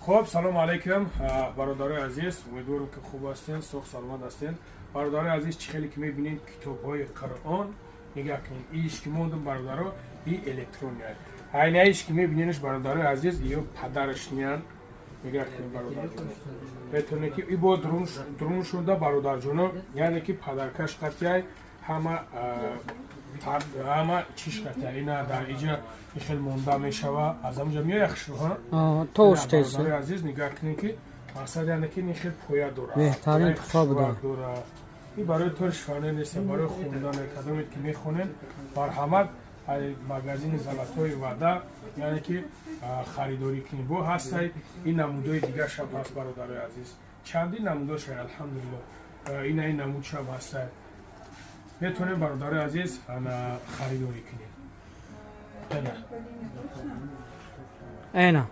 خب سلام علیکم برادرای عزیز، امیدوارم که خوب هستین، سوخ سلامت هستین. برادرای عزیز، چه خیلی که میبینین کتاب های قرآن نگاه کنین. ایش که موندم برادرها این الکترونی های اینه ایش که میبینینش برادرای عزیز یا پدرش نیان نگاه کنین برادر جونو بتونه که ای با درون شده برادر جونو، یعنی که پدرکش قطعی همه چیش قطعی اینا در اینجا خیلی مونده میشوه از همونجا میایخ شو ها توش تیسه برادر عزیز نگاه کنین که مقصد یعنی که نخیل پویا دوره بهترین کتاب داره. این برای طور شفانه نیست، برای خوندن کدامی که میخونین برحمد مگزین زلطوی وعده یعنی که خریداری کنی بو هسته. این نمودای دیگر شب هست برادر عزیز، چندی نموده شد الحمدلله. این نمود شب هسته، میتونین برادر عزیز خریداری کنید. اینا